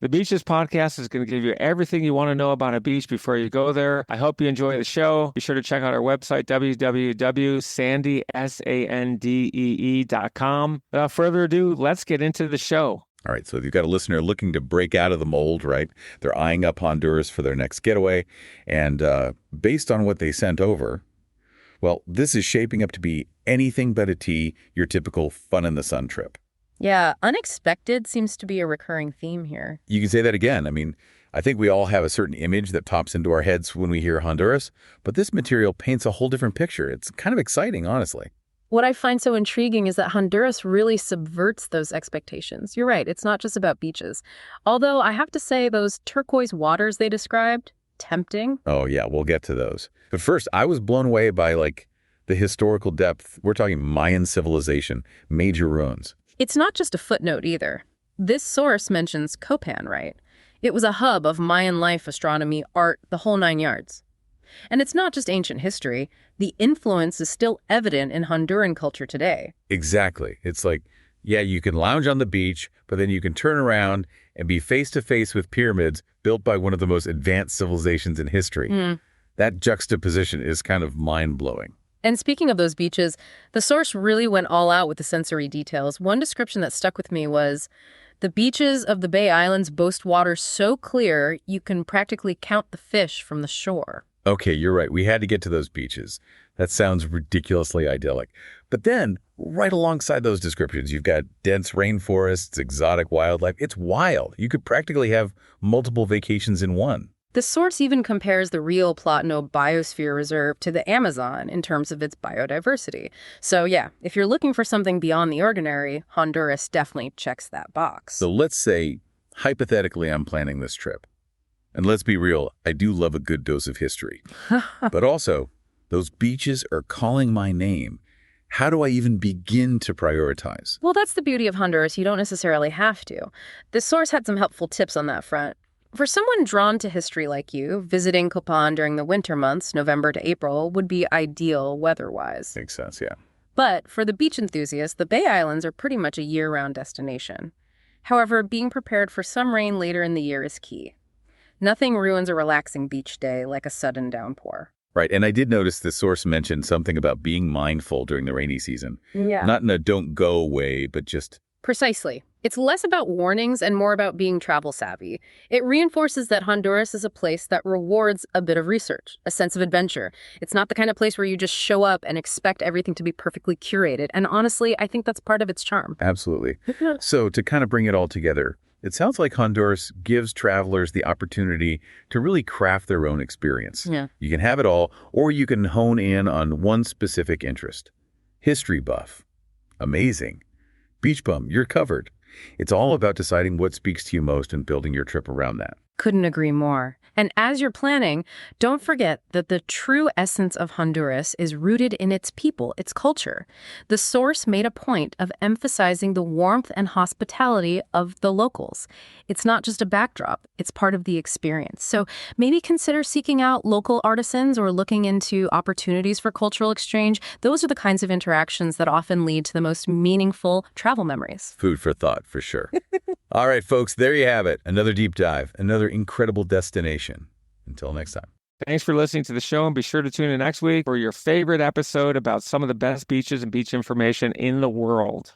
The Beaches podcast is going to give you everything you want to know about a beach before you go there. I hope you enjoy the show. Be sure to check out our website, www.sandee.com. Without further ado, let's get into the show. All right, so you've got a listener looking to break out of the mold, right? They're eyeing up Honduras for their next getaway. And based on what they sent over, well, this is shaping up to be anything but your typical fun in the sun trip. Yeah, unexpected seems to be a recurring theme here. You can say that again. I mean, I think we all have a certain image that pops into our heads when we hear Honduras, but this material paints a whole different picture. It's kind of exciting, honestly. What I find so intriguing is that Honduras really subverts those expectations. You're right, it's not just about beaches. Although I have to say those turquoise waters they described, tempting. Oh, yeah, we'll get to those. But first, I was blown away by, the historical depth. We're talking Mayan civilization, major ruins. It's not just a footnote either. This source mentions Copan, right? It was a hub of Mayan life, astronomy, art, the whole 9 yards. And it's not just ancient history. The influence is still evident in Honduran culture today. Exactly. It's you can lounge on the beach, but then you can turn around and be face-to-face with pyramids built by one of the most advanced civilizations in history. That juxtaposition is kind of mind-blowing. And speaking of those beaches, the source really went all out with the sensory details. One description that stuck with me was, the beaches of the Bay Islands boast water so clear you can practically count the fish from the shore. Okay, you're right. We had to get to those beaches. That sounds ridiculously idyllic. But then, right alongside those descriptions, you've got dense rainforests, exotic wildlife. It's wild. You could practically have multiple vacations in one. The source even compares the Rio Platano Biosphere Reserve to the Amazon in terms of its biodiversity. So yeah, if you're looking for something beyond the ordinary, Honduras definitely checks that box. So let's say, hypothetically, I'm planning this trip. And let's be real, I do love a good dose of history. But also, those beaches are calling my name. How do I even begin to prioritize? Well, that's the beauty of Honduras. You don't necessarily have to. The source had some helpful tips on that front. For someone drawn to history like you, visiting Copan during the winter months, November to April, would be ideal weather-wise. Makes sense, yeah. But for the beach enthusiasts, the Bay Islands are pretty much a year-round destination. However, being prepared for some rain later in the year is key. Nothing ruins a relaxing beach day like a sudden downpour. Right, and I did notice the source mentioned something about being mindful during the rainy season. Yeah. Not in a don't go way, but just... Precisely. It's less about warnings and more about being travel savvy. It reinforces that Honduras is a place that rewards a bit of research, a sense of adventure. It's not the kind of place where you just show up and expect everything to be perfectly curated. And honestly, I think that's part of its charm. Absolutely. So to kind of bring it all together, it sounds like Honduras gives travelers the opportunity to really craft their own experience. Yeah. You can have it all, or you can hone in on one specific interest. History buff. Amazing. Beach bum, you're covered. It's all about deciding what speaks to you most and building your trip around that. Couldn't agree more. And as you're planning, don't forget that the true essence of Honduras is rooted in its people, its culture. The source made a point of emphasizing the warmth and hospitality of the locals. It's not just a backdrop, it's part of the experience. So maybe consider seeking out local artisans or looking into opportunities for cultural exchange. Those are the kinds of interactions that often lead to the most meaningful travel memories. Food for thought, for sure. All right, folks, there you have it. Another deep dive, another incredible destination. Until next time. Thanks for listening to the show, and be sure to tune in next week for your favorite episode about some of the best beaches and beach information in the world.